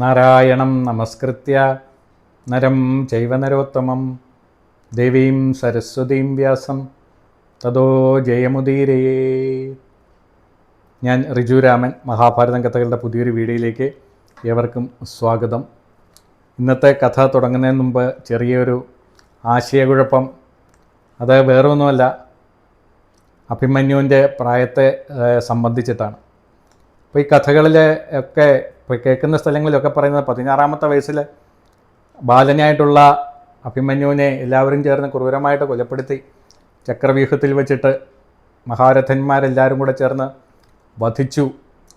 നാരായണം നമസ്കൃത്യ നരം ചൈവ നരോത്തമം ദേവീം സരസ്വതീം വ്യാസം തതോ ജയമുദീരയേ. ഞാൻ റിജു രാമൻ. മഹാഭാരതം കഥകളുടെ പുതിയൊരു വീഡിയോയിലേക്ക് ഏവർക്കും സ്വാഗതം. ഇന്നത്തെ കഥ തുടങ്ങുന്നതിന് മുമ്പ് ചെറിയൊരു ആശയക്കുഴപ്പം. അത് വേറൊന്നുമല്ല, അഭിമന്യുവിൻ്റെ പ്രായത്തെ സംബന്ധിച്ചിട്ടാണ്. അപ്പോൾ ഈ കഥകളിലെ ഒക്കെ ഇപ്പോൾ കേൾക്കുന്ന സ്ഥലങ്ങളിലൊക്കെ പറയുന്നത് 16-ാമത്തെ വയസ്സിൽ ബാലനായിട്ടുള്ള അഭിമന്യുവിനെ എല്ലാവരും ചേർന്ന് ക്രൂരമായിട്ട് കൊലപ്പെടുത്തി ചക്രവ്യൂഹത്തിൽ വെച്ചിട്ട് മഹാരഥന്മാരെല്ലാവരും കൂടെ ചേർന്ന് വധിച്ചു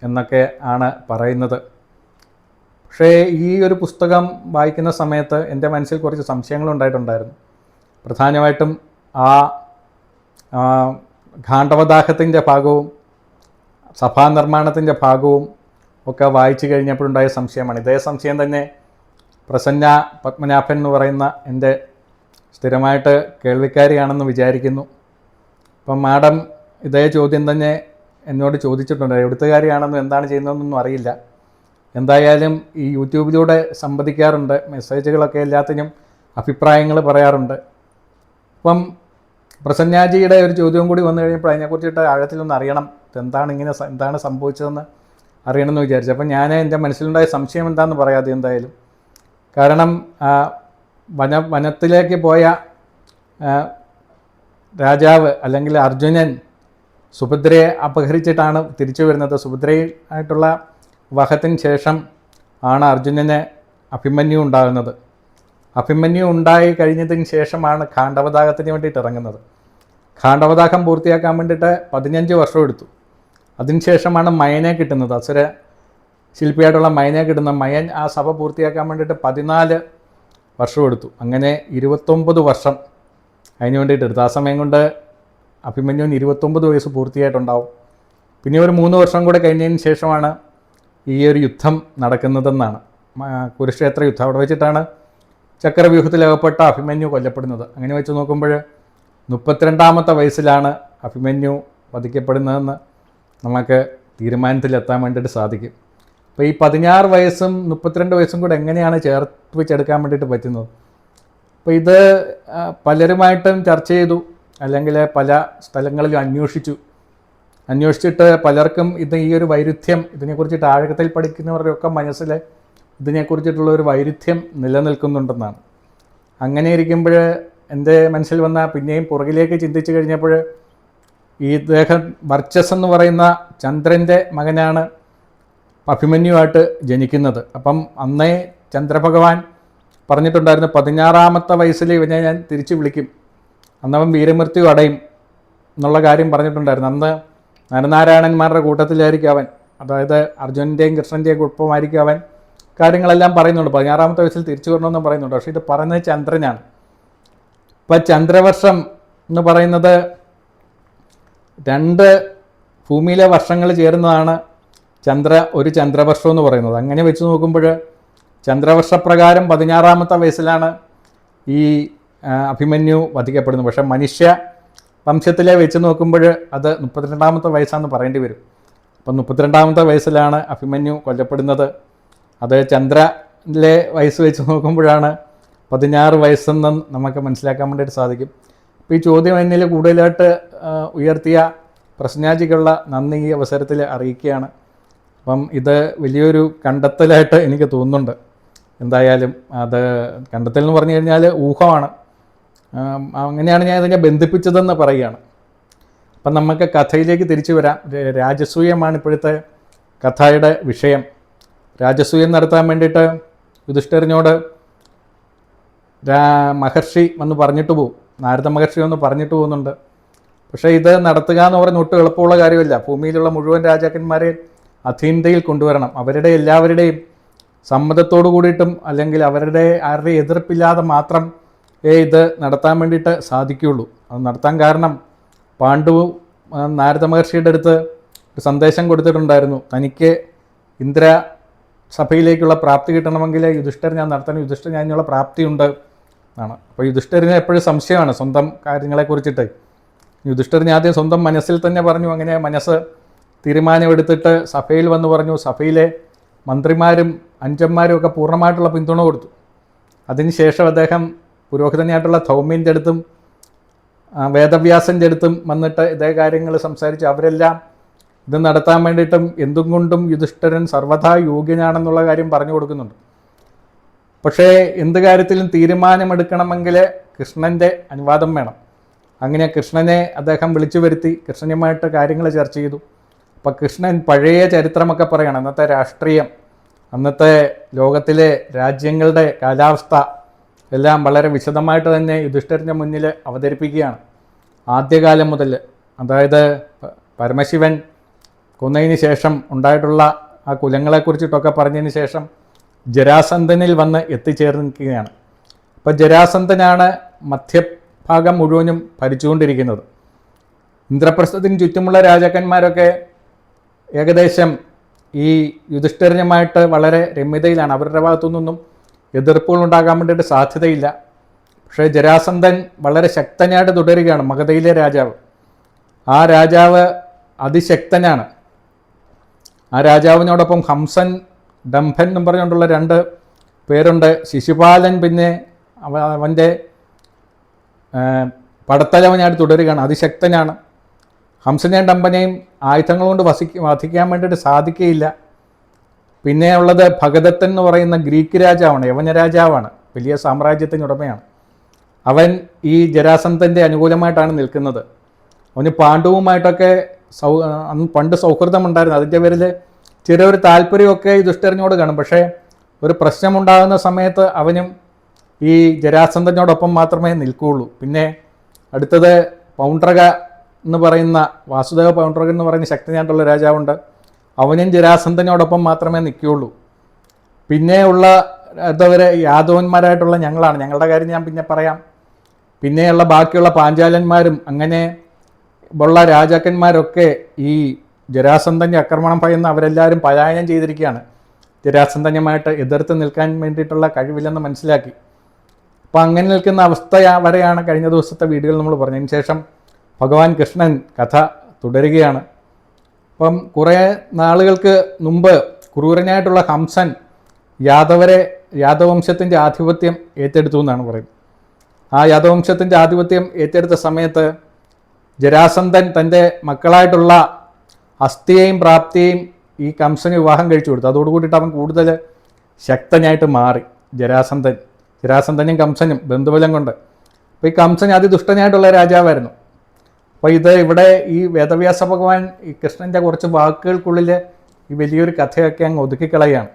എന്നൊക്കെ ആണ് പറയുന്നത്. പക്ഷേ ഈ ഒരു പുസ്തകം വായിക്കുന്ന സമയത്ത് എൻ്റെ മനസ്സിൽ കുറച്ച് സംശയങ്ങളുണ്ടായിട്ടുണ്ടായിരുന്നു. പ്രധാനമായിട്ടും ആ ഗാണ്ഡവദാഹത്തിൻ്റെ ഭാഗവും സഭാനിർമ്മാണത്തിൻ്റെ ഭാഗവും ഒക്കെ വായിച്ചു കഴിഞ്ഞപ്പോഴുണ്ടായ സംശയമാണ്. ഇതേ സംശയം തന്നെ പ്രസന്ന പത്മനാഭൻ എന്ന് പറയുന്ന എൻ്റെ സ്ഥിരമായിട്ട് കേൾവിക്കാരിയാണെന്ന് വിചാരിക്കുന്നു. അപ്പം മാഡം ഇതേ ചോദ്യം തന്നെ എന്നോട് ചോദിച്ചിട്ടുണ്ട്. എഴുത്തുകാരിയാണെന്നും എന്താണ് ചെയ്യുന്നതെന്നൊന്നും അറിയില്ല. എന്തായാലും ഈ യൂട്യൂബിലൂടെ സംവദിക്കാറുണ്ട്, മെസ്സേജുകളൊക്കെ എല്ലാത്തിനും അഭിപ്രായങ്ങൾ പറയാറുണ്ട്. അപ്പം പ്രസന്നാജിയുടെ ഒരു ചോദ്യവും കൂടി വന്നു കഴിഞ്ഞപ്പോൾ അതിനെക്കുറിച്ചിട്ട് ആഴത്തിലൊന്ന് അറിയണം, എന്താണ് സംഭവിച്ചതെന്ന് അറിയണമെന്ന് വിചാരിച്ചു. അപ്പം ഞാൻ എൻ്റെ മനസ്സിലുണ്ടായ സംശയം എന്താണെന്ന് പറയാതെ എന്തായാലും. കാരണം വനത്തിലേക്ക് പോയ രാജാവ് അല്ലെങ്കിൽ അർജുനൻ സുഭദ്രയെ അപഹരിച്ചിട്ടാണ് തിരിച്ചു വരുന്നത്. സുഭദ്രയായിട്ടുള്ള വിവാഹത്തിന് ശേഷം ആണ് അർജുനന് അഭിമന്യു ഉണ്ടാകുന്നത്. അഭിമന്യു ഉണ്ടായി കഴിഞ്ഞതിന് ശേഷമാണ് ഗാണ്ഡവദാഹത്തിന് വേണ്ടിയിട്ട് ഇറങ്ങുന്നത്. ഗാണ്ഡവദാഹം പൂർത്തിയാക്കാൻ വേണ്ടിയിട്ട് 15 വർഷം എടുത്തു. അതിനുശേഷമാണ് മയനെ കിട്ടുന്നത്, അസുര ശില്പിയായിട്ടുള്ള മയനെ കിട്ടുന്നത്. മയൻ ആ സഭ പൂർത്തിയാക്കാൻ വേണ്ടിയിട്ട് 14 വർഷം എടുത്തു. അങ്ങനെ 29 വർഷം അതിന് വേണ്ടിയിട്ട് എടുത്തു. ആ സമയം കൊണ്ട് അഭിമന്യുവിന് 29 വയസ്സ് പൂർത്തിയായിട്ടുണ്ടാവും. പിന്നെ ഒരു 3 വർഷം കൂടെ കഴിഞ്ഞതിന് ശേഷമാണ് ഈ ഒരു യുദ്ധം നടക്കുന്നതെന്നാണ്, കുരുക്ഷേത്ര യുദ്ധം. അവിടെ വെച്ചിട്ടാണ് ചക്രവ്യൂഹത്തിലകപ്പെട്ട അഭിമന്യു കൊല്ലപ്പെടുന്നത്. അങ്ങനെ വെച്ച് നോക്കുമ്പോൾ 32-ാമത്തെ വയസ്സിലാണ് അഭിമന്യു വധിക്കപ്പെടുന്നതെന്ന് നമുക്ക് തീരുമാനത്തിലെത്താൻ വേണ്ടിയിട്ട് സാധിക്കും. അപ്പോൾ ഈ 16 വയസ്സും 32 വയസ്സും കൂടെ എങ്ങനെയാണ് ചേർത്ത് വെച്ചെടുക്കാൻ വേണ്ടിയിട്ട് പറ്റുന്നത്? അപ്പോൾ ഇത് പലരുമായിട്ടും ചർച്ച ചെയ്തു, അല്ലെങ്കിൽ പല സ്ഥലങ്ങളിലും അന്വേഷിച്ചിട്ട് പലർക്കും ഈ ഒരു വൈരുദ്ധ്യം, ഇതിനെക്കുറിച്ചിട്ട് ആഴത്തിൽ പഠിക്കുന്നവരുടെയൊക്കെ മനസ്സിൽ ഇതിനെക്കുറിച്ചിട്ടുള്ള ഒരു വൈരുദ്ധ്യം നിലനിൽക്കുന്നുണ്ടെന്നാണ്. അങ്ങനെ ഇരിക്കുമ്പോൾ എൻ്റെ മനസ്സിൽ വന്ന പിന്നെയും പുറകിലേക്ക് ചിന്തിച്ചു കഴിഞ്ഞപ്പോൾ ഈ ഇദ്ദേഹം വർച്ചസ് എന്ന് പറയുന്ന ചന്ദ്രൻ്റെ മകനാണ് അഭിമന്യുവായിട്ട് ജനിക്കുന്നത്. അപ്പം അന്നേ ചന്ദ്രഭഗവാൻ പറഞ്ഞിട്ടുണ്ടായിരുന്നു 16-ാമത്തെ വയസ്സിൽ ഇവനെ ഞാൻ തിരിച്ചു വിളിക്കും, അന്നവൻ വീരമൃത്യു അടയും എന്നുള്ള കാര്യം പറഞ്ഞിട്ടുണ്ടായിരുന്നു. അന്ന് നരനാരായണന്മാരുടെ കൂട്ടത്തിലായിരിക്കും അവൻ, അതായത് അർജുനൻ്റെയും കൃഷ്ണൻ്റെയും കുഴപ്പമായിരിക്കും അവൻ. കാര്യങ്ങളെല്ലാം പറയുന്നുണ്ട്. 16-ാമത്തെ വയസ്സിൽ തിരിച്ചു വരണമെന്നും പറയുന്നുണ്ട്. പക്ഷേ ഇത് പറയുന്നത് ചന്ദ്രനാണ്. ഇപ്പം ചന്ദ്രവർഷം എന്ന് പറയുന്നത് 2 ഭൂമിയിലെ വർഷങ്ങൾ ചേരുന്നതാണ് ഒരു ചന്ദ്രവർഷം എന്ന് പറയുന്നത്. അങ്ങനെ വെച്ച് നോക്കുമ്പോൾ ചന്ദ്രവർഷപ്രകാരം 16-ാമത്തെ വയസ്സിലാണ് ഈ അഭിമന്യു വധിക്കപ്പെടുന്നത്. പക്ഷേ മനുഷ്യ വംശത്തിലെ വെച്ച് നോക്കുമ്പോൾ അത് 32-ാമത്തെ വയസ്സാണെന്ന് പറയേണ്ടി വരും. അപ്പം 32-ാമത്തെ വയസ്സിലാണ് അഭിമന്യു കൊല്ലപ്പെടുന്നത്. അത് ചന്ദ്രനിലെ വയസ്സ് വെച്ച് നോക്കുമ്പോഴാണ് 16 വയസ്സെന്ന് നമുക്ക് മനസ്സിലാക്കാൻ വേണ്ടിയിട്ട് സാധിക്കും. അപ്പോൾ ഈ ചോദ്യം എന്നിൽ കൂടുതലായിട്ട് ഉയർത്തിയ പ്രശ്നാജിക്കുള്ള നന്ദി ഈ അവസരത്തിൽ അറിയിക്കുകയാണ്. അപ്പം ഇത് വലിയൊരു കണ്ടെത്തലായിട്ട് എനിക്ക് തോന്നുന്നുണ്ട്. എന്തായാലും അത് കണ്ടെത്തൽ എന്ന് പറഞ്ഞു കഴിഞ്ഞാൽ ഊഹമാണ്. അങ്ങനെയാണ് ഞാൻ ഇതിനെ ബന്ധിപ്പിച്ചതെന്ന് പറയുകയാണ്. അപ്പം നമുക്ക് കഥയിലേക്ക് തിരിച്ചു വരാം. രാജസൂയമാണ് ഇപ്പോഴത്തെ കഥയുടെ വിഷയം. രാജസൂയം നടത്താൻ വേണ്ടിയിട്ട് യുധിഷ്ഠിരനോട് മഹർഷി വന്ന് പറഞ്ഞിട്ട് പോകും, നാരദ മഹർഷി വന്ന് പറഞ്ഞിട്ട് പോകുന്നുണ്ട്. പക്ഷേ ഇത് നടത്തുക എന്ന് പറഞ്ഞാൽ ഒട്ടും എളുപ്പമുള്ള കാര്യമില്ല. ഭൂമിയിലുള്ള മുഴുവൻ രാജാക്കന്മാരെയും അധീനതയിൽ കൊണ്ടുവരണം. അവരുടെ എല്ലാവരുടെയും സമ്മതത്തോടു കൂടിയിട്ടും അല്ലെങ്കിൽ ആരുടെ എതിർപ്പില്ലാതെ മാത്രം ഇത് നടത്താൻ വേണ്ടിയിട്ട് സാധിക്കുകയുള്ളൂ. അത് നടത്താൻ കാരണം പാണ്ഡു നാരദ മഹർഷിയുടെ അടുത്ത് ഒരു സന്ദേശം കൊടുത്തിട്ടുണ്ടായിരുന്നു, തനിക്ക് ഇന്ദ്ര സഭയിലേക്കുള്ള പ്രാപ്തി കിട്ടണമെങ്കിൽ യുധിഷ്ഠിരൻ ഞാൻ നടത്തണം, യുധിഷ്ഠിരൻ അതിനുള്ള പ്രാപ്തിയുണ്ട് എന്നാണ്. അപ്പോൾ യുധിഷ്ഠിരന് എപ്പോഴും സംശയമാണ് സ്വന്തം കാര്യങ്ങളെക്കുറിച്ചിട്ട്. യുധിഷ്ഠിരൻ ആദ്യം സ്വന്തം മനസ്സിൽ തന്നെ പറഞ്ഞു. അങ്ങനെ മനസ്സ് തീരുമാനമെടുത്തിട്ട് സഭയിൽ വന്ന് പറഞ്ഞു. സഭയിലെ മന്ത്രിമാരും അനുജന്മാരും ഒക്കെ പൂർണ്ണമായിട്ടുള്ള പിന്തുണ കൊടുത്തു. അതിനുശേഷം അദ്ദേഹം പുരോഹിതനായിട്ടുള്ള ധൗമ്യൻ്റെ അടുത്തും വേദവ്യാസൻ്റെ അടുത്തും വന്നിട്ട് ഇതേ കാര്യങ്ങൾ സംസാരിച്ച് അവരെല്ലാം ഇത് നടത്താൻ വേണ്ടിയിട്ടും എന്തും കൊണ്ടും യുധിഷ്ഠിരൻ സർവ്വഥാ യോഗ്യനാണെന്നുള്ള കാര്യം പറഞ്ഞു കൊടുക്കുന്നുണ്ട്. പക്ഷേ എന്ത് കാര്യത്തിലും തീരുമാനമെടുക്കണമെങ്കിൽ കൃഷ്ണൻ്റെ അനുവാദം വേണം. അങ്ങനെ കൃഷ്ണനെ അദ്ദേഹം വിളിച്ചു വരുത്തി കൃഷ്ണനുമായിട്ട് കാര്യങ്ങൾ ചർച്ച ചെയ്തു. അപ്പോൾ കൃഷ്ണൻ പഴയ ചരിത്രമൊക്കെ പറയണം, അന്നത്തെ രാഷ്ട്രീയം, അന്നത്തെ ലോകത്തിലെ രാജ്യങ്ങളുടെ കാലാവസ്ഥ എല്ലാം വളരെ വിശദമായിട്ട് തന്നെ യുധിഷ്ഠിരൻ്റെ മുന്നിൽ അവതരിപ്പിക്കുകയാണ്. ആദ്യകാലം മുതൽ, അതായത് പരമശിവൻ കൊന്നതിന് ശേഷം ഉണ്ടായിട്ടുള്ള ആ കുലങ്ങളെക്കുറിച്ചിട്ടൊക്കെ പറഞ്ഞതിന് ശേഷം ജരാസന്ധനിൽ വന്ന് എത്തിച്ചേർന്നിരിക്കുകയാണ്. അപ്പോൾ ജരാസന്ധനാണ് മധ്യഭാഗം മുഴുവനും ഭരിച്ചുകൊണ്ടിരിക്കുന്നത്. ഇന്ദ്രപ്രസ്ഥത്തിന് ചുറ്റുമുള്ള രാജാക്കന്മാരൊക്കെ ഏകദേശം ഈ യുധിഷ്ഠിരനുമായിട്ട് വളരെ രമ്യതയിലാണ്. അവരുടെ ഭാഗത്തുനിന്നൊന്നും എതിർപ്പുകൾ ഉണ്ടാകാൻ വേണ്ടിയിട്ട് സാധ്യതയില്ല. പക്ഷേ ജരാസന്ധൻ വളരെ ശക്തനായിട്ട് തുടരുകയാണ്, മഗധയിലെ രാജാവ്. ആ രാജാവ് അതിശക്തനാണ്. ആ രാജാവിനോടൊപ്പം ഹംസൻ, ഡംഭൻ എന്നും പറഞ്ഞുകൊണ്ടുള്ള 2 പേരുണ്ട്. ശിശുപാലൻ പിന്നെ അവൻ്റെ പടത്തലവനായിട്ട് തുടരുകയാണ്, അതിശക്തനാണ്. ഹംസനെയും ഡംഭനെയും ആയുധങ്ങൾ കൊണ്ട് വധിക്കാൻ വേണ്ടിയിട്ട് സാധിക്കുകയില്ല. പിന്നെ ഉള്ളത് ഭഗദത്തൻ എന്ന് പറയുന്ന ഗ്രീക്ക് രാജാവാണ്, യവന രാജാവാണ്, വലിയ സാമ്രാജ്യത്തിനുടമയാണ്. അവൻ ഈ ജരാസന്ധൻ്റെ അനുകൂലമായിട്ടാണ് നിൽക്കുന്നത്. അവന് പാണ്ഡവുമായിട്ടൊക്കെ അന്ന് പണ്ട് സൗഹൃദമുണ്ടായിരുന്നു. അതിൻ്റെ പേരിൽ ചെറിയൊരു താല്പര്യമൊക്കെ യുധിഷ്ഠിരനോട് കാണും. പക്ഷേ ഒരു പ്രശ്നമുണ്ടാകുന്ന സമയത്ത് അവനും ഈ ജരാസന്ധനോടൊപ്പം മാത്രമേ നിൽക്കുകയുള്ളൂ. പിന്നെ അടുത്തത് പൗണ്ഡ്രക എന്ന് പറയുന്ന, വാസുദേവ പൗണ്ഡ്രകൻ എന്ന് പറയുന്ന ശക്തനായിട്ടുള്ള രാജാവുണ്ട്. അവനും ജരാസന്ധനോടൊപ്പം മാത്രമേ നിൽക്കുകയുള്ളൂ. പിന്നെ ഉള്ള ഇതുവരെ യാദവന്മാരായിട്ടുള്ള ഞങ്ങളാണ്. ഞങ്ങളുടെ കാര്യം ഞാൻ പിന്നെ പറയാം. പിന്നെയുള്ള ബാക്കിയുള്ള പാഞ്ചാലന്മാരും അങ്ങനെ ഉള്ള രാജാക്കന്മാരൊക്കെ ഈ ജരാസന്ധൻ്റെ ആക്രമണം ഭയന്ന് അവരെല്ലാവരും പലായനം ചെയ്തിരിക്കുകയാണ്. ജരാസന്ധനുമായിട്ട് എതിർത്ത് നിൽക്കാൻ വേണ്ടിയിട്ടുള്ള കഴിവില്ലെന്ന് മനസ്സിലാക്കി. അപ്പോൾ അങ്ങനെ നിൽക്കുന്ന അവസ്ഥ വരെയാണ് കഴിഞ്ഞ ദിവസത്തെ വീഡിയോയിൽ നമ്മൾ പറഞ്ഞതിന് ശേഷം ഭഗവാൻ കൃഷ്ണൻ കഥ തുടരുകയാണ്. അപ്പം കുറേ നാളുകൾക്ക് മുമ്പ് ക്രൂരനായിട്ടുള്ള ഹംസൻ യാദവംശത്തിൻ്റെ ആധിപത്യം ഏറ്റെടുത്തു എന്നാണ് പറയുന്നത്. ആ യാദവംശത്തിൻ്റെ ആധിപത്യം ഏറ്റെടുത്ത സമയത്ത് ജരാസന്ധൻ തൻ്റെ മക്കളായിട്ടുള്ള അസ്ഥിയെയും പ്രാപ്തിയെയും ഈ കംസന് വിവാഹം കഴിച്ചു കൊടുത്തു. അതോടുകൂടിയിട്ട് അവൻ കൂടുതൽ ശക്തനായിട്ട് മാറി. ജരാസന്ധനും കംസനും ബന്ധുബലം കൊണ്ട്. അപ്പോൾ ഈ കംസൻ അതിദുഷ്ടനായിട്ടുള്ള രാജാവായിരുന്നു. അപ്പോൾ ഇവിടെ ഈ വേദവ്യാസ ഭഗവാൻ ഈ കൃഷ്ണൻ്റെ കുറച്ച് വാക്കുകൾക്കുള്ളിൽ ഈ വലിയൊരു കഥയൊക്കെ അങ്ങ് ഒതുക്കിക്കളയാണ്.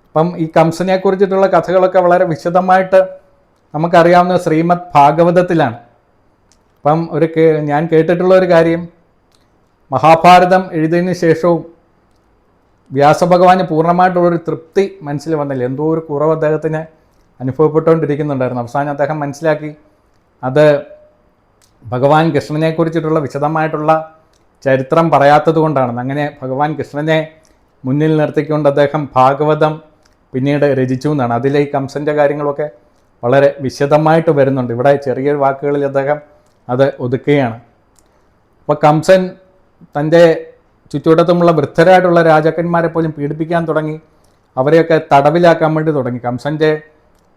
അപ്പം ഈ കംസനെക്കുറിച്ചിട്ടുള്ള കഥകളൊക്കെ വളരെ വിശദമായിട്ട് നമുക്കറിയാവുന്ന ശ്രീമദ് ഭാഗവതത്തിലാണ്. അപ്പം ഞാൻ കേട്ടിട്ടുള്ള ഒരു കാര്യം, മഹാഭാരതം എഴുതിയതിന് ശേഷവും വ്യാസഭഗവാന് പൂർണ്ണമായിട്ടുള്ളൊരു തൃപ്തി മനസ്സിൽ വന്നില്ല. എന്തോ ഒരു കുറവ് അദ്ദേഹത്തിന് അനുഭവപ്പെട്ടുകൊണ്ടിരിക്കുന്നുണ്ടായിരുന്നു. അവസാനം അദ്ദേഹം മനസ്സിലാക്കി അത് ഭഗവാൻ കൃഷ്ണനെക്കുറിച്ചിട്ടുള്ള വിശദമായിട്ടുള്ള ചരിത്രം പറയാത്തത് കൊണ്ടാണ്. അങ്ങനെ ഭഗവാൻ കൃഷ്ണനെ മുന്നിൽ നിർത്തിക്കൊണ്ട് അദ്ദേഹം ഭാഗവതം പിന്നീട് രചിച്ചു എന്നാണ്. അതിലെ ഈ കംസൻ്റെ കാര്യങ്ങളൊക്കെ വളരെ വിശദമായിട്ട് വരുന്നുണ്ട്. ഇവിടെ ചെറിയ വാക്കുകളിൽ അദ്ദേഹം അത് ഒതുക്കുകയാണ്. അപ്പോൾ കംസൻ തൻ്റെ ചുറ്റുവട്ടത്തുമുള്ള വൃദ്ധരായിട്ടുള്ള രാജാക്കന്മാരെ പോലും പീഡിപ്പിക്കാൻ തുടങ്ങി. അവരെയൊക്കെ തടവിലാക്കാൻ വേണ്ടി തുടങ്ങി. കംസൻ്റെ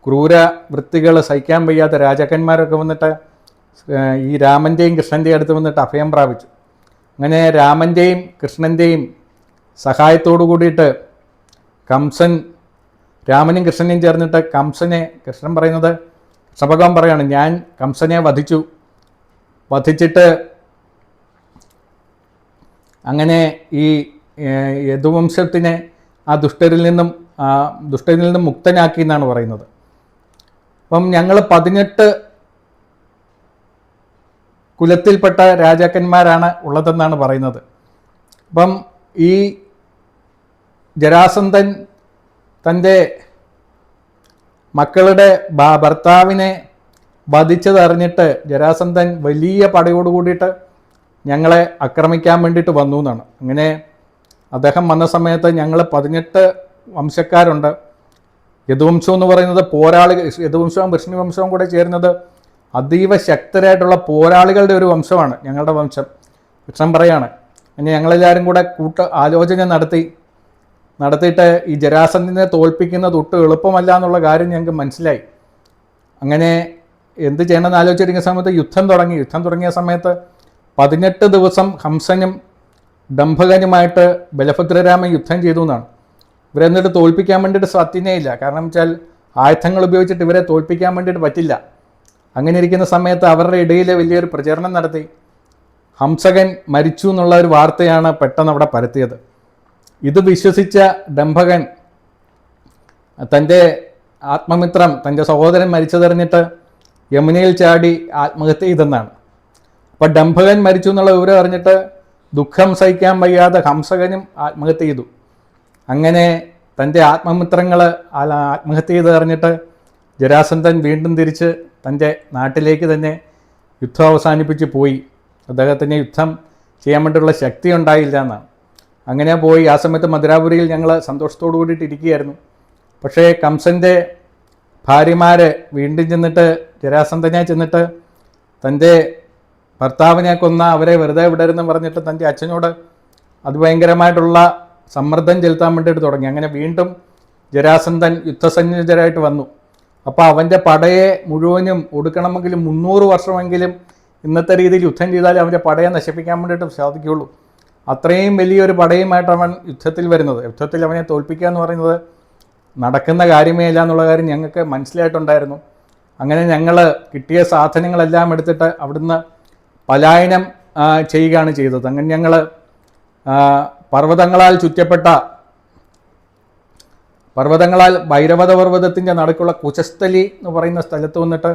ക്രൂര വൃത്തികൾ സഹിക്കാൻ വയ്യാത്ത രാജാക്കന്മാരൊക്കെ വന്നിട്ട് ഈ രാമൻ്റെയും കൃഷ്ണൻ്റെയും അടുത്ത് വന്നിട്ട് അഭയം പ്രാപിച്ചു. അങ്ങനെ രാമൻ്റെയും കൃഷ്ണൻ്റെയും സഹായത്തോടു കൂടിയിട്ട് രാമനും കൃഷ്ണനെയും ചേർന്നിട്ട് കൃഷ്ണൻ പറയുന്നത്, കൃഷ്ണഭഗവാൻ പറയാണ്, ഞാൻ കംസനെ വധിച്ചിട്ട് അങ്ങനെ ഈ യദുവംശത്തിനെ ആ ദുഷ്ടരിൽ നിന്നും മുക്തനാക്കി എന്നാണ് പറയുന്നത്. അപ്പം ഞങ്ങൾ 18 കുലത്തിൽപ്പെട്ട രാജാക്കന്മാരാണ് ഉള്ളതെന്നാണ് പറയുന്നത്. അപ്പം ഈ ജരാസന്ധൻ തൻ്റെ മക്കളുടെ ഭർത്താവിനെ വധിച്ചതറിഞ്ഞിട്ട് ജരാസന്ധൻ വലിയ പടയോട് കൂടിയിട്ട് ഞങ്ങളെ ആക്രമിക്കാൻ വേണ്ടിയിട്ട് വന്നു എന്നാണ്. അങ്ങനെ അദ്ദേഹം വന്ന സമയത്ത് ഞങ്ങൾ 18 വംശക്കാരുണ്ട്. യദുവംശം എന്ന് പറയുന്നത് യദുവംശവും വൃഷ്ണിവംശവും കൂടെ ചേരുന്നത് അതീവ ശക്തരായിട്ടുള്ള പോരാളികളുടെ ഒരു വംശമാണ് ഞങ്ങളുടെ വംശം. കൃഷ്ണൻ പറയാണ്, അങ്ങനെ ഞങ്ങളെല്ലാവരും കൂടെ ആലോചന നടത്തി നടത്തിയിട്ട് ഈ ജരാസന്ധനെ തോൽപ്പിക്കുന്നത് ഒട്ടും എളുപ്പമല്ല എന്നുള്ള കാര്യം ഞങ്ങൾക്ക് മനസ്സിലായി. അങ്ങനെ എന്ത് ചെയ്യണമെന്ന് ആലോചിച്ചിരിക്കുന്ന സമയത്ത് യുദ്ധം തുടങ്ങിയ സമയത്ത് 18 ദിവസം ഹംസനും ഡംഭകനുമായിട്ട് ബലഭദ്രരാമൻ യുദ്ധം ചെയ്തു എന്നാണ്. ഇവരെ എന്നിട്ട് തോൽപ്പിക്കാൻ വേണ്ടിയിട്ട് സാധ്യതയില്ല. കാരണം വെച്ചാൽ ആയുധങ്ങൾ ഉപയോഗിച്ചിട്ട് ഇവരെ തോൽപ്പിക്കാൻ വേണ്ടിയിട്ട് പറ്റില്ല. അങ്ങനെ ഇരിക്കുന്ന സമയത്ത് അവരുടെ ഇടയിൽ വലിയൊരു പ്രചരണം നടത്തി. ഹംസകൻ മരിച്ചു എന്നുള്ള ഒരു വാർത്തയാണ് പെട്ടെന്ന് അവിടെ പരത്തിയത്. ഇത് വിശ്വസിച്ച ഡംഭകൻ തൻ്റെ ആത്മമിത്രം, തൻ്റെ സഹോദരൻ മരിച്ചതെറിഞ്ഞിട്ട് യമുനയിൽ ചാടി ആത്മഹത്യ ചെയ്തെന്നാണ്. അപ്പോൾ ഡംഭകൻ മരിച്ചു എന്നുള്ള വിവരം അറിഞ്ഞിട്ട് ദുഃഖം സഹിക്കാൻ വയ്യാതെ ഹംസകനും ആത്മഹത്യ ചെയ്തു. അങ്ങനെ തൻ്റെ ആത്മമിത്രങ്ങൾ ആത്മഹത്യ ചെയ്ത് അറിഞ്ഞിട്ട് ജരാസന്ധൻ വീണ്ടും തിരിച്ച് തൻ്റെ നാട്ടിലേക്ക് തന്നെ യുദ്ധം അവസാനിപ്പിച്ച് പോയി. അദ്ദേഹത്തിന് യുദ്ധം ചെയ്യാൻ വേണ്ടിയുള്ള ശക്തി ഉണ്ടായില്ല എന്നാണ്. അങ്ങനെ പോയി. ആ സമയത്ത് മധുരാപുരിയിൽ ഞങ്ങൾ സന്തോഷത്തോടു കൂടിയിട്ട് ഇരിക്കുകയായിരുന്നു. പക്ഷേ കംസൻ്റെ ഭാര്യമാർ വീണ്ടും ചെന്നിട്ട് ജരാസന്ധനെ ചെന്നിട്ട് തൻ്റെ ഭർത്താവിനെ കൊന്ന അവരെ വെറുതെ വിടരുതെന്ന് പറഞ്ഞിട്ട് തൻ്റെ അച്ഛനോട് അതിഭയങ്കരമായിട്ടുള്ള സമ്മർദ്ദം ചെലുത്താൻ വേണ്ടിയിട്ട് തുടങ്ങി. അങ്ങനെ വീണ്ടും ജരാസന്ധൻ യുദ്ധസന്നിധരായിട്ട് വന്നു. അപ്പോൾ അവൻ്റെ പടയെ മുഴുവനും ഒടുക്കണമെങ്കിൽ 300 വർഷമെങ്കിലും ഇന്നത്തെ രീതിയിൽ യുദ്ധം ചെയ്താൽ അവൻ്റെ പടയെ നശിപ്പിക്കാൻ വേണ്ടിയിട്ട് സാധിക്കുകയുള്ളൂ. അത്രയും വലിയൊരു പടയുമായിട്ട് അവൻ യുദ്ധത്തിൽ വരുന്നത്. യുദ്ധത്തിൽ അവനെ തോൽപ്പിക്കുക എന്ന് പറയുന്നത് നടക്കുന്ന കാര്യമേ ഇല്ല എന്നുള്ള കാര്യം ഞങ്ങൾക്ക് മനസ്സിലായിട്ടുണ്ടായിരുന്നു. അങ്ങനെ ഞങ്ങൾ കിട്ടിയ സാധനങ്ങളെല്ലാം എടുത്തിട്ട് അവിടുന്ന് പലായനം ചെയ്യുകയാണ് ചെയ്തത്. അങ്ങനെ ഞങ്ങൾ പർവ്വതങ്ങളാൽ ഭൈരവത പർവ്വതത്തിൻ്റെ നടുക്കുള്ള കുശസ്ഥലി എന്ന് പറയുന്ന സ്ഥലത്ത് വന്നിട്ട്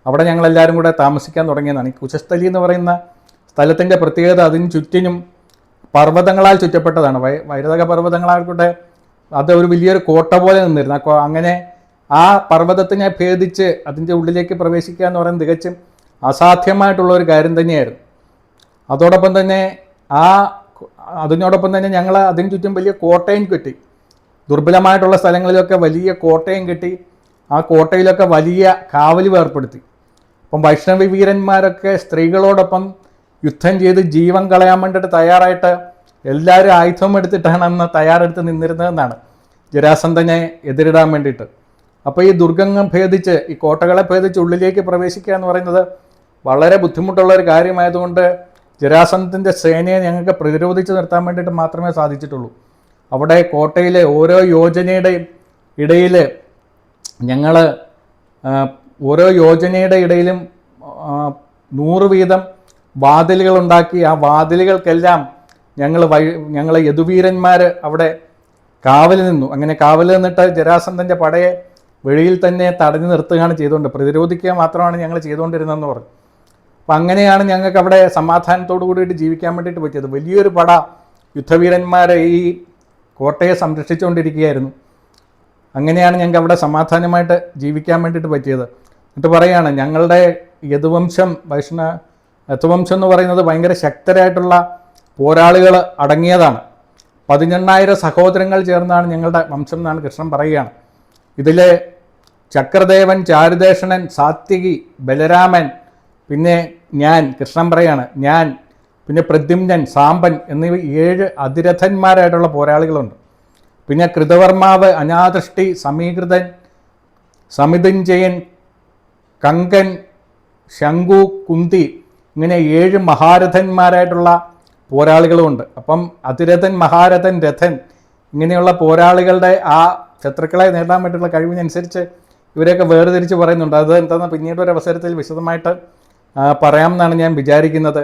അവിടെ ഞങ്ങളെല്ലാവരും കൂടെ താമസിക്കാൻ തുടങ്ങിയതാണ്. ഈ കുശസ്ഥലി എന്ന് പറയുന്ന സ്ഥലത്തിൻ്റെ പ്രത്യേകത അതിന് ചുറ്റിനും പർവ്വതങ്ങളാൽ ചുറ്റപ്പെട്ടതാണ്. വൈരതക പർവ്വതങ്ങളായിക്കോട്ടെ, അത് ഒരു വലിയൊരു കോട്ട പോലെ നിന്നിരുന്നു. അങ്ങനെ ആ പർവ്വതത്തിനെ ഭേദിച്ച് അതിൻ്റെ ഉള്ളിലേക്ക് പ്രവേശിക്കുക എന്ന് പറയുന്നത് തികച്ചും അസാധ്യമായിട്ടുള്ള ഒരു കാര്യം തന്നെയായിരുന്നു. അതോടൊപ്പം തന്നെ അതിനോടൊപ്പം തന്നെ ഞങ്ങൾ അതിന് ചുറ്റും വലിയ കോട്ടയും കെട്ടി. ദുർബലമായിട്ടുള്ള സ്ഥലങ്ങളിലൊക്കെ വലിയ കോട്ടയും കെട്ടി. ആ കോട്ടയിലൊക്കെ വലിയ കാവൽ ഏർപ്പെടുത്തി. അപ്പം വൈഷ്ണവ വീരന്മാരൊക്കെ സ്ത്രീകളോടൊപ്പം യുദ്ധം ചെയ്ത് ജീവൻ കളയാൻ വേണ്ടിയിട്ട് തയ്യാറായിട്ട് എല്ലാവരും ആയുധം എടുത്തിട്ടാണ് അന്ന് തയ്യാറെടുത്ത് നിന്നിരുന്നതെന്നാണ് ജരാസന്ധനെ എതിരിടാൻ വേണ്ടിയിട്ട്. അപ്പോൾ ഈ ദുർഗങ്ങൾ ഭേദിച്ച്, ഈ കോട്ടകളെ ഭേദിച്ച് ഉള്ളിലേക്ക് പ്രവേശിക്കുക എന്ന് പറയുന്നത് വളരെ ബുദ്ധിമുട്ടുള്ള ഒരു കാര്യമായതുകൊണ്ട് ജരാസന്ധൻ്റെ സേനയെ ഞങ്ങൾക്ക് പ്രതിരോധിച്ച് നിർത്താൻ വേണ്ടിയിട്ട് മാത്രമേ സാധിച്ചിട്ടുള്ളൂ. അവിടെ കോട്ടയിലെ ഓരോ യോജനയുടെയും ഇടയിൽ ഞങ്ങൾ ഓരോ യോജനയുടെ ഇടയിലും 100 വീതം വാതിലുകളുണ്ടാക്കി. ആ വാതിലുകൾക്കെല്ലാം ഞങ്ങൾ യദുവീരന്മാർ അവിടെ കാവൽ നിന്നു. അങ്ങനെ കാവൽ നിന്നിട്ട് ജരാസന്ധൻ്റെ പടയെ വെളിയിൽ തന്നെ തടഞ്ഞു നിർത്തുകയാണ് ചെയ്തുകൊണ്ട്, പ്രതിരോധിക്കുക മാത്രമാണ് ഞങ്ങൾ ചെയ്തുകൊണ്ടിരുന്നതെന്ന് പറഞ്ഞു. അപ്പം അങ്ങനെയാണ് ഞങ്ങൾക്ക് അവിടെ സമാധാനത്തോടു കൂടിയിട്ട് ജീവിക്കാൻ വേണ്ടിയിട്ട് പറ്റിയത്. വലിയൊരു പട യുദ്ധവീരന്മാർ ഈ കോട്ടയെ സംരക്ഷിച്ചുകൊണ്ടിരിക്കുകയായിരുന്നു. അങ്ങനെയാണ് ഞങ്ങൾക്ക് അവിടെ സമാധാനമായിട്ട് ജീവിക്കാൻ വേണ്ടിയിട്ട് പറ്റിയത്. എന്നിട്ട് പറയുകയാണ്, ഞങ്ങളുടെ യദുവംശം യദുവംശം എന്ന് പറയുന്നത് ഭയങ്കര ശക്തരായിട്ടുള്ള പോരാളികൾ അടങ്ങിയതാണ്. 18,000 സഹോദരങ്ങൾ ചേർന്നാണ് ഞങ്ങളുടെ വംശം എന്നാണ് കൃഷ്ണൻ പറയുകയാണ്. ഇതിൽ ചക്രദേവൻ, ചാരുദേഷണൻ, സാത്വികി, ബലരാമൻ, പിന്നെ ഞാൻ, കൃഷ്ണൻ പറയാണ് ഞാൻ, പിന്നെ പ്രദ്യുമ്നൻ, സാമ്പൻ എന്നിവ 7 അതിരഥന്മാരായിട്ടുള്ള പോരാളികളുണ്ട്. പിന്നെ കൃതവർമാവ്, അനാദൃഷ്ടി, സമീകൃതൻ, സമിതിഞ്ജയൻ, കങ്കൻ, ശംഖു, കുന്തി, ഇങ്ങനെ 7 മഹാരഥന്മാരായിട്ടുള്ള പോരാളികളുമുണ്ട്. അപ്പം അതിരഥൻ, മഹാരഥൻ, രഥൻ ഇങ്ങനെയുള്ള പോരാളികളുടെ ആ ശത്രുക്കളെ നേടാൻ വേണ്ടിയിട്ടുള്ള കഴിവിനനുസരിച്ച് ഇവരെയൊക്കെ വേർതിരിച്ച് പറയുന്നുണ്ട്. അത് എന്താണെന്ന് പിന്നീട് ഒരു അവസരത്തിൽ വിശദമായിട്ട് പറയാമെന്നാണ് ഞാൻ വിചാരിക്കുന്നത്.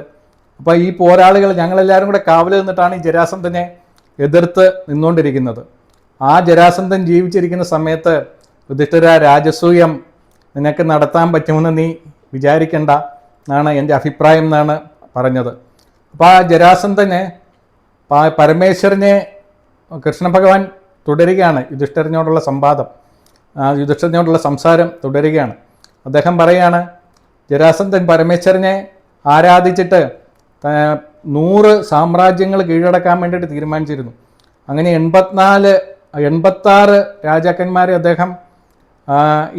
അപ്പോൾ ഈ പോരാളികൾ ഞങ്ങളെല്ലാവരും കൂടെ കാവൽ നിന്നിട്ടാണ് ഈ ജരാസന്ധനെ എതിർത്ത് നിന്നുകൊണ്ടിരിക്കുന്നത്. ആ ജരാസന്ധൻ ജീവിച്ചിരിക്കുന്ന സമയത്ത് യുധിഷ്ഠിര, രാജസൂയം നിനക്ക് നടത്താൻ പറ്റുമെന്ന് നീ വിചാരിക്കേണ്ട എന്നാണ് എൻ്റെ അഭിപ്രായം എന്നാണ് പറഞ്ഞത്. അപ്പോൾ ആ ജരാസന്ധനെ പരമേശ്വരനെ കൃഷ്ണ ഭഗവാൻ തുടരുകയാണ്. യുധിഷ്ഠിരനോടുള്ള യുധിഷ്ഠിരനോടുള്ള സംസാരം തുടരുകയാണ്. അദ്ദേഹം പറയുകയാണ്, ജരാസന്ധൻ പരമേശ്വരനെ ആരാധിച്ചിട്ട് 100 സാമ്രാജ്യങ്ങൾ കീഴടക്കാൻ വേണ്ടിയിട്ട് തീരുമാനിച്ചിരുന്നു. അങ്ങനെ 86 രാജാക്കന്മാരെ അദ്ദേഹം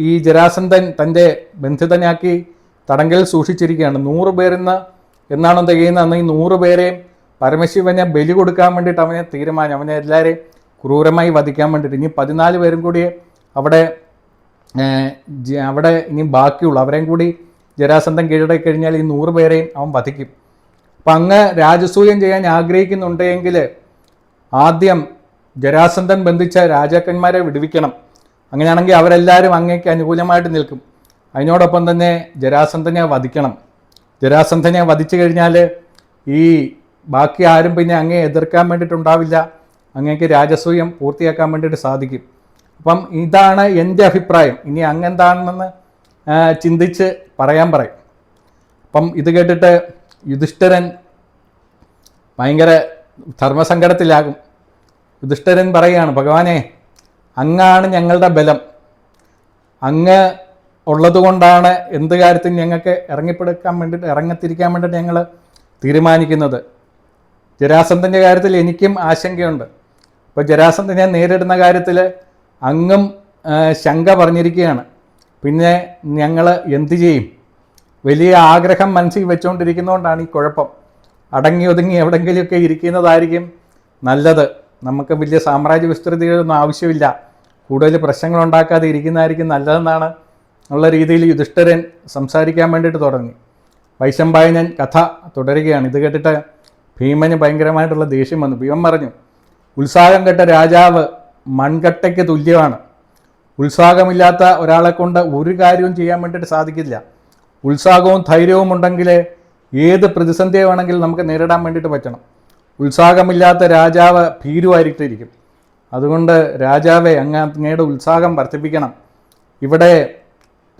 ഈ ജരാസന്ധൻ തൻ്റെ ബന്ധിതനാക്കി തടങ്കലിൽ സൂക്ഷിച്ചിരിക്കുകയാണ്. 100 പേരെന്ന് എന്നാണ് തികയുന്നത്. അന്ന് ഈ 100 പേരെയും പരമശിവനെ ബലി കൊടുക്കാൻ വേണ്ടിയിട്ട് അവനെ എല്ലാവരെയും ക്രൂരമായി വധിക്കാൻ വേണ്ടിയിട്ട്. ഇനി 14 പേരും കൂടി അവിടെ ഇനി ബാക്കിയുള്ളൂ. അവരെയും കൂടി ജരാസന്ധൻ കീഴടക്കി കഴിഞ്ഞാൽ ഈ 100 പേരെയും അവൻ വധിക്കും. അപ്പം അങ്ങ് രാജസൂയം ചെയ്യാൻ ആഗ്രഹിക്കുന്നുണ്ടെങ്കിൽ ആദ്യം ജരാസന്ധൻ ബന്ധിച്ച രാജാക്കന്മാരെ വിടുവിക്കണം. അങ്ങനെയാണെങ്കിൽ അവരെല്ലാവരും അങ്ങേക്ക് അനുകൂലമായിട്ട് നിൽക്കും. അതിനോടൊപ്പം തന്നെ ജരാസന്ധനെ വധിക്കണം. ജരാസന്ധനെ വധിച്ചു കഴിഞ്ഞാൽ ഈ ബാക്കി ആരും പിന്നെ അങ്ങേ എതിർക്കാൻ വേണ്ടിയിട്ടുണ്ടാവില്ല. അങ്ങേക്ക് രാജസൂയം പൂർത്തിയാക്കാൻ വേണ്ടിയിട്ട് സാധിക്കും. അപ്പം ഇതാണ് എൻ്റെ അഭിപ്രായം. ഇനി അങ്ങെന്താണെന്ന് ചിന്തിച്ച് പറയും. അപ്പം ഇത് കേട്ടിട്ട് യുധിഷ്ഠിരൻ ഭയങ്കര ധർമ്മസങ്കടത്തിലാകും. യുധിഷ്ഠിരൻ പറയുകയാണ്, ഭഗവാനെ, അങ്ങാണ് ഞങ്ങളുടെ ബലം. അങ്ങ് ഉള്ളതുകൊണ്ടാണ് എന്ത് കാര്യത്തിനും ഞങ്ങൾക്ക് ഇറങ്ങിത്തിരിക്കാൻ വേണ്ടിയിട്ട് ഞങ്ങൾ തീരുമാനിക്കുന്നത്. ജരാസന്ധൻ്റെ കാര്യത്തിൽ എനിക്കും ആശങ്കയുണ്ട്. ഇപ്പോൾ ജരാസന്ധനെ നേരിടുന്ന കാര്യത്തിൽ അങ്ങും ശങ്ക പറഞ്ഞിരിക്കുകയാണ്. പിന്നെ ഞങ്ങൾ എന്തു ചെയ്യും? വലിയ ആഗ്രഹം മനസ്സിൽ വെച്ചുകൊണ്ടിരിക്കുന്നതുകൊണ്ടാണ് ഈ കുഴപ്പം. അടങ്ങി ഒതുങ്ങി എവിടെയെങ്കിലുമൊക്കെ ഇരിക്കുന്നതായിരിക്കും നല്ലത്. നമുക്ക് വലിയ സാമ്രാജ്യ വിസ്തൃതികളൊന്നും ആവശ്യമില്ല. കൂടുതൽ പ്രശ്നങ്ങൾ ഉണ്ടാക്കാതെ ഇരിക്കുന്നതായിരിക്കും നല്ലതെന്നാണ് ഉള്ള രീതിയിൽ യുധിഷ്ഠിരൻ സംസാരിക്കാൻ വേണ്ടിയിട്ട് തുടങ്ങി. വൈശമ്പായനൻ കഥ തുടരുകയാണ്. ഇത് കേട്ടിട്ട് ഭീമന് ഭയങ്കരമായിട്ടുള്ള ദേഷ്യം വന്നു. ഭീമൻ പറഞ്ഞു, ഉത്സാഹം കെട്ട രാജാവ് മൺകട്ടയ്ക്ക് തുല്യമാണ്. ഉത്സാഹമില്ലാത്ത ഒരാളെ കൊണ്ട് ഒരു കാര്യവും ചെയ്യാൻ വേണ്ടിയിട്ട് സാധിക്കില്ല. ഉത്സാഹവും ധൈര്യവും ഉണ്ടെങ്കിൽ ഏത് പ്രതിസന്ധിയെ വേണമെങ്കിലും നമുക്ക് നേരിടാൻ വേണ്ടിയിട്ട് പറ്റണം. ഉത്സാഹമില്ലാത്ത രാജാവ് ഭീരുവായിട്ടിരിക്കും. അതുകൊണ്ട് രാജാവെ അങ്ങയുടെ ഉത്സാഹം വർദ്ധിപ്പിക്കണം. ഇവിടെ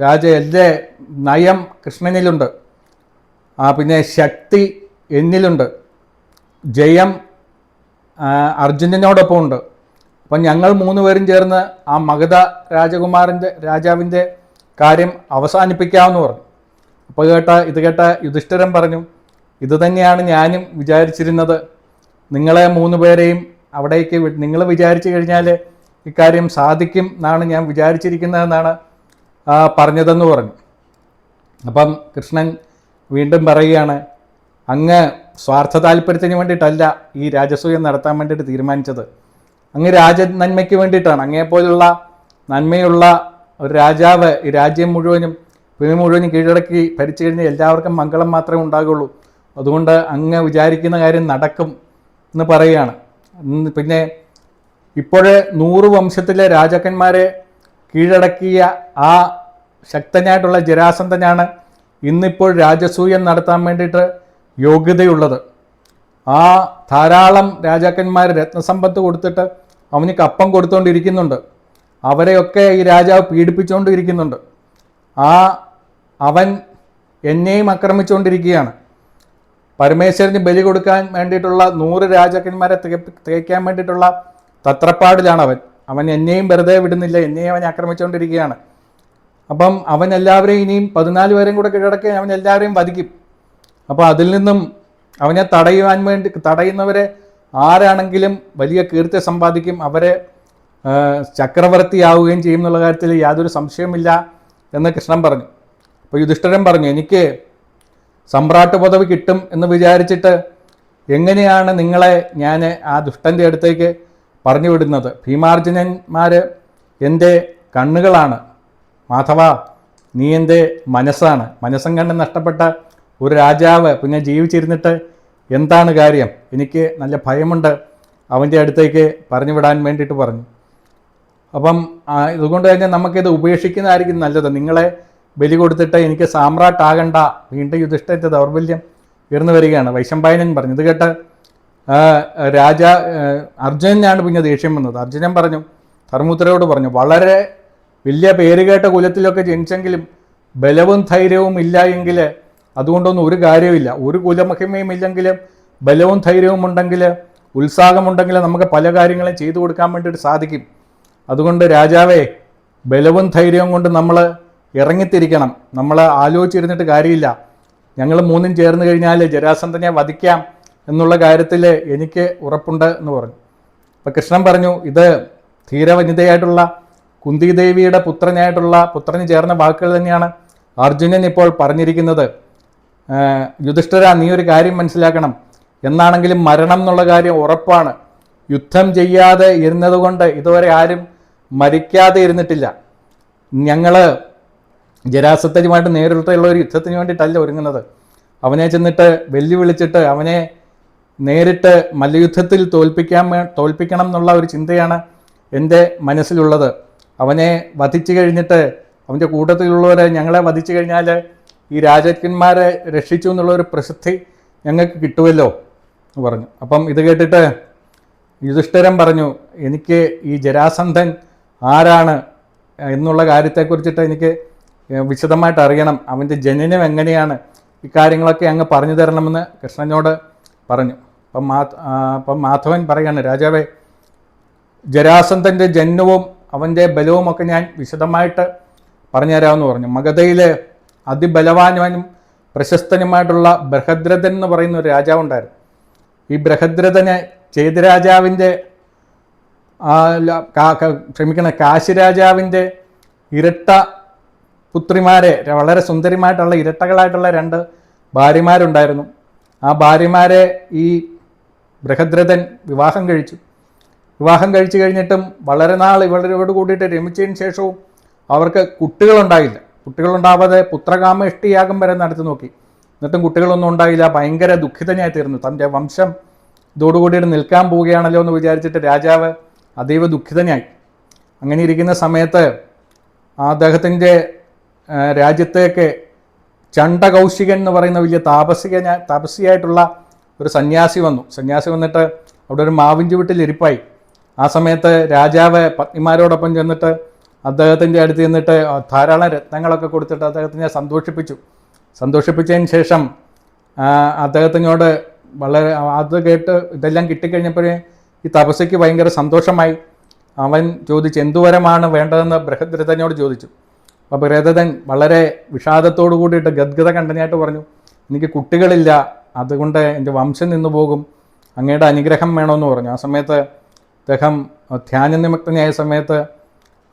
എൻ്റെ നയം കൃഷ്ണനിലുണ്ട്, പിന്നെ ശക്തി എന്നിലുണ്ട്, ജയം അർജുനനോടൊപ്പം ഉണ്ട്. അപ്പം ഞങ്ങൾ 3 പേരും ചേർന്ന് ആ മഗധ രാജാവിൻ്റെ കാര്യം അവസാനിപ്പിക്കാമെന്ന് പറഞ്ഞു. അപ്പോൾ ഇത് കേട്ട യുധിഷ്ഠിരൻ പറഞ്ഞു, ഇത് തന്നെയാണ് ഞാനും വിചാരിച്ചിരുന്നത്. നിങ്ങളെ 3 പേരെയും അവിടേക്ക് നിങ്ങൾ വിചാരിച്ചു കഴിഞ്ഞാൽ ഇക്കാര്യം സാധിക്കും എന്നാണ് ഞാൻ വിചാരിച്ചിരിക്കുന്നതെന്നാണ് പറഞ്ഞതെന്ന് പറഞ്ഞു. അപ്പം കൃഷ്ണൻ വീണ്ടും പറയുകയാണ്, അങ്ങ് സ്വാർത്ഥ താല്പര്യത്തിന് വേണ്ടിയിട്ടല്ല ഈ രാജസൂയം നടത്താൻ വേണ്ടിയിട്ട് തീരുമാനിച്ചത്. അങ്ങ് രാജനന്മയ്ക്ക് വേണ്ടിയിട്ടാണ്. അങ്ങേപ്പോലുള്ള നന്മയുള്ള ഒരു രാജാവ് ഈ രാജ്യം മുഴുവനും കീഴടക്കി ഭരിച്ചു കഴിഞ്ഞാൽ എല്ലാവർക്കും മംഗളം മാത്രമേ ഉണ്ടാകുള്ളൂ. അതുകൊണ്ട് അങ്ങ് വിചാരിക്കുന്ന കാര്യം നടക്കും എന്ന് പറയുകയാണ്. പിന്നെ ഇപ്പോഴേ 100 വംശത്തിലെ രാജാക്കന്മാരെ കീഴടക്കിയ ആ ശക്തനായിട്ടുള്ള ജരാസന്ധനാണ് ഇന്നിപ്പോൾ രാജസൂയം നടത്താൻ വേണ്ടിയിട്ട് യോഗ്യതയുള്ളത്. ആ ധാരാളം രാജാക്കന്മാർ രത്നസമ്പത്ത് കൊടുത്തിട്ട് അവന് കപ്പം കൊടുത്തുകൊണ്ടിരിക്കുന്നുണ്ട്. അവരെയൊക്കെ ഈ രാജാവ് പീഡിപ്പിച്ചുകൊണ്ടിരിക്കുന്നുണ്ട്. അവൻ എന്നെയും ആക്രമിച്ചുകൊണ്ടിരിക്കുകയാണ്. പരമേശ്വരന് ബലി കൊടുക്കാൻ വേണ്ടിയിട്ടുള്ള 100 രാജാക്കന്മാരെ തികയ്ക്കാൻ വേണ്ടിയിട്ടുള്ള തത്രപ്പാടിലാണ് അവൻ എന്നെയും വെറുതെ വിടുന്നില്ല, എന്നെയും അവൻ ആക്രമിച്ചുകൊണ്ടിരിക്കുകയാണ്. അപ്പം അവൻ എല്ലാവരെയും ഇനിയും 14 പേരും കൂടെ കീഴടക്കി അവൻ എല്ലാവരെയും വധിക്കും. അപ്പോൾ അതിൽ നിന്നും അവനെ തടയുന്നവരെ ആരാണെങ്കിലും വലിയ കീർത്തി സമ്പാദിക്കും, അവരെ ചക്രവർത്തിയാവുകയും ചെയ്യും എന്നുള്ള കാര്യത്തിൽ യാതൊരു സംശയമില്ല എന്ന് കൃഷ്ണൻ പറഞ്ഞു. അപ്പോൾ യുധിഷ്ഠിരൻ പറഞ്ഞു, എനിക്ക് സമ്രാട്ട് പദവി കിട്ടും എന്ന് വിചാരിച്ചിട്ട് എങ്ങനെയാണ് നിങ്ങളെ ഞാൻ ആ ദുഷ്ടൻ്റെ അടുത്തേക്ക് പറഞ്ഞു വിടുന്നത്? ഭീമാർജുനന്മാർ എൻ്റെ കണ്ണുകളാണ്, മാധവ നീ എൻ്റെ മനസ്സാണ്. മനസ്സും കണ്ട് നഷ്ടപ്പെട്ട ഒരു രാജാവ് പിന്നെ ജീവിച്ചിരുന്നിട്ട് എന്താണ് കാര്യം? എനിക്ക് നല്ല ഭയമുണ്ട് അവൻ്റെ അടുത്തേക്ക് പറഞ്ഞു വിടാൻ വേണ്ടിയിട്ട് പറഞ്ഞു. അപ്പം ഇതുകൊണ്ട് തന്നെ നമുക്കിത് ഉപേക്ഷിക്കുന്നതായിരിക്കും നല്ലത്. നിങ്ങളെ ബലി കൊടുത്തിട്ട് എനിക്ക് സാമ്രാട്ടാകണ്ട. വീണ്ടും യുധിഷ്ഠിരൻ്റെ ദൗർബല്യം ഉയർന്നു വരികയാണ്. വൈശമ്പായനൻ പറഞ്ഞു. ഇത് കേട്ട് അർജുനനാണ് പിന്നെ ദേഷ്യം വന്നത്. അർജുനൻ പറഞ്ഞു, ധർമ്മപുത്രരോട് പറഞ്ഞു, വളരെ വലിയ പേരുകേട്ട കുലത്തിലൊക്കെ ജനിച്ചെങ്കിലും ബലവും ധൈര്യവും ഇല്ല എങ്കിൽ അതുകൊണ്ടൊന്നും ഒരു കാര്യമില്ല. ഒരു കുലമഹിമയും ഇല്ലെങ്കിലും ബലവും ധൈര്യവും ഉണ്ടെങ്കിൽ, ഉത്സാഹമുണ്ടെങ്കിൽ നമുക്ക് പല കാര്യങ്ങളും ചെയ്തു കൊടുക്കാൻ വേണ്ടിയിട്ട് സാധിക്കും. അതുകൊണ്ട് രാജാവേ, ബലവും ധൈര്യവും കൊണ്ട് നമ്മൾ ഇറങ്ങിത്തിരിക്കണം. നമ്മൾ ആലോചിച്ചിരുന്നിട്ട് കാര്യമില്ല. ഞങ്ങൾ 3 ചേർന്ന് കഴിഞ്ഞാൽ ജരാസന്ധനെ വധിക്കാം എന്നുള്ള കാര്യത്തിൽ എനിക്ക് ഉറപ്പുണ്ട് എന്ന് പറഞ്ഞു. അപ്പോൾ കൃഷ്ണൻ പറഞ്ഞു, ഇത് ധീരവനിതയായിട്ടുള്ള കുന്തിദേവിയുടെ പുത്രന് ചേർന്ന വാക്കുകൾ തന്നെയാണ് അർജുനൻ ഇപ്പോൾ പറഞ്ഞിരിക്കുന്നത്. യുധിഷ്ഠിര, നീ ഒരു കാര്യം മനസ്സിലാക്കണം. എന്നാണെങ്കിലും മരണം എന്നുള്ള കാര്യം ഉറപ്പാണ്. യുദ്ധം ചെയ്യാതെ ഇരുന്നതുകൊണ്ട് ഇതുവരെ ആരും മരിക്കാതെ ഇരുന്നിട്ടില്ല. ഞങ്ങൾ ജരാസന്ധനുമായിട്ട് നേരിട്ടുള്ള ഒരു യുദ്ധത്തിന് വേണ്ടിയിട്ടല്ല ഒരുങ്ങുന്നത്. അവനെ ചെന്നിട്ട് വെല്ലുവിളിച്ചിട്ട് അവനെ നേരിട്ട് മല്ലയുദ്ധത്തിൽ തോൽപ്പിക്കണം എന്നുള്ള ഒരു ചിന്തയാണ് എൻ്റെ മനസ്സിലുള്ളത്. അവനെ വധിച്ചു കഴിഞ്ഞിട്ട് അവൻ്റെ കൂട്ടത്തിലുള്ളവരെ ഞങ്ങളെ വധിച്ചു കഴിഞ്ഞാൽ ഈ രാജാക്കന്മാരെ രക്ഷിച്ചു എന്നുള്ളൊരു പ്രസിദ്ധി ഞങ്ങൾക്ക് കിട്ടുമല്ലോ എന്ന് പറഞ്ഞു. അപ്പം ഇത് കേട്ടിട്ട് യുധിഷ്ഠിരൻ പറഞ്ഞു, എനിക്ക് ഈ ജരാസന്ധൻ ആരാണ് എന്നുള്ള കാര്യത്തെക്കുറിച്ചിട്ട് എനിക്ക് വിശദമായിട്ട് അറിയണം, അവൻ്റെ ജനനം എങ്ങനെയാണ്, ഇക്കാര്യങ്ങളൊക്കെ അങ്ങ് പറഞ്ഞു തരണമെന്ന് കൃഷ്ണനോട് പറഞ്ഞു. അപ്പം മാധവൻ പറയാണ്, രാജാവേ, ജരാസന്ധൻ്റെ ജന്മവും അവൻ്റെ ബലവും ഒക്കെ ഞാൻ വിശദമായിട്ട് പറഞ്ഞു തരാമെന്ന് പറഞ്ഞു. മഗധയിലെ അതിബലവാനും പ്രശസ്തനുമായിട്ടുള്ള ബൃഹദ്രഥൻ എന്ന് പറയുന്ന ഒരു രാജാവുണ്ടായിരുന്നു. ഈ ബൃഹദ്രഥന് ചേതുരാജാവിൻ്റെ കാശി രാജാവിൻ്റെ ഇരട്ട പുത്രിമാരെ, വളരെ സുന്ദരിമായിട്ടുള്ള ഇരട്ടകളായിട്ടുള്ള 2 ഭാര്യമാരുണ്ടായിരുന്നു. ആ ഭാര്യമാരെ ഈ ബൃഹദ്രഥൻ വിവാഹം കഴിച്ചു കഴിഞ്ഞിട്ടും വളരെ നാൾ ഇവരോട് കൂടിയിട്ട് രമിച്ചതിന് ശേഷവും അവർക്ക് കുട്ടികളുണ്ടായില്ല. കുട്ടികളുണ്ടാവാതെ പുത്രകാമേഷ്ടിയാഗം വരെ നടത്തി നോക്കി, എന്നിട്ടും കുട്ടികളൊന്നും ഉണ്ടായില്ല. ഭയങ്കര ദുഃഖിതനായി തീർന്നു. തൻ്റെ വംശം ഇതോടുകൂടിയിട്ട് നിൽക്കാൻ പോവുകയാണല്ലോ എന്ന് വിചാരിച്ചിട്ട് രാജാവ് അതീവ ദുഃഖിതനായി. അങ്ങനെ ഇരിക്കുന്ന സമയത്ത് അദ്ദേഹത്തിൻ്റെ രാജ്യത്തേക്ക് ചണ്ഡകൗശികൻ എന്ന് പറയുന്ന വലിയ താപസിയായിട്ടുള്ള ഒരു സന്യാസി വന്നു. സന്യാസി വന്നിട്ട് അവിടെ ഒരു മാവിഞ്ചു വീട്ടിൽ ഇരിപ്പായി. ആ സമയത്ത് രാജാവ് പത്നിമാരോടൊപ്പം ചെന്നിട്ട് അദ്ദേഹത്തിൻ്റെ അടുത്ത് ചെന്നിട്ട് ധാരാളം രത്നങ്ങളൊക്കെ കൊടുത്തിട്ട് അദ്ദേഹത്തിനെ സന്തോഷിപ്പിച്ചതിന് ശേഷം അദ്ദേഹത്തിനോട് വളരെ അത് കേട്ട് ഇതെല്ലാം കിട്ടിക്കഴിഞ്ഞപ്പോഴേ ഈ തപസ്യയ്ക്ക് ഭയങ്കര സന്തോഷമായി. അവൻ ചോദിച്ചു, എന്തുവരമാണ് വേണ്ടതെന്ന് ബൃഹദ്രഥനോട് ചോദിച്ചു. അപ്പോൾ ബൃഹദ്രഥൻ വളരെ വിഷാദത്തോടു കൂടിയിട്ട് ഗദ്ഗത കണ്ഠനായിട്ട് പറഞ്ഞു, എനിക്ക് കുട്ടികളില്ല, അതുകൊണ്ട് എൻ്റെ വംശം നിന്നു പോകും, അങ്ങയുടെ അനുഗ്രഹം വേണമെന്ന് പറഞ്ഞു. ആ സമയത്ത് അദ്ദേഹം ധ്യാനനിമഗ്നനായ സമയത്ത്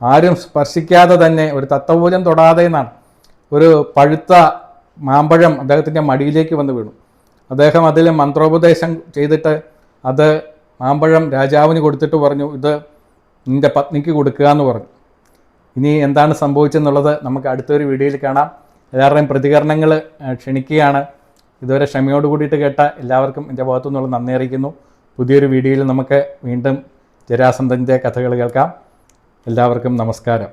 ആരും സ്പർശിക്കാതെ തന്നെ, ഒരു തത്തപോലും തൊടാതെ എന്നാണ്, ഒരു പഴുത്ത മാമ്പഴം അദ്ദേഹത്തിൻ്റെ മടിയിലേക്ക് വന്ന് വീണു. അദ്ദേഹം അതിൽ മന്ത്രോപദേശം ചെയ്തിട്ട് അത് മാമ്പഴം രാജാവിന് കൊടുത്തിട്ട് പറഞ്ഞു, ഇത് നിൻ്റെ പത്നിക്ക് കൊടുക്കുക എന്ന് പറഞ്ഞു. ഇനി എന്താണ് സംഭവിച്ചെന്നുള്ളത് നമുക്ക് അടുത്തൊരു വീഡിയോയിൽ കാണാം. എല്ലാവരുടെയും പ്രതികരണങ്ങൾ ക്ഷണിക്കുകയാണ്. ഇതുവരെ ക്ഷമയോട് കൂടിയിട്ട് കേട്ട എല്ലാവർക്കും എൻ്റെ ഭാഗത്തു നിന്നുള്ള നന്ദി അറിയിക്കുന്നു. പുതിയൊരു വീഡിയോയിൽ നമുക്ക് വീണ്ടും ജരാസന്ധൻ്റെ കഥകൾ കേൾക്കാം. എല്ലാവർക്കും നമസ്കാരം.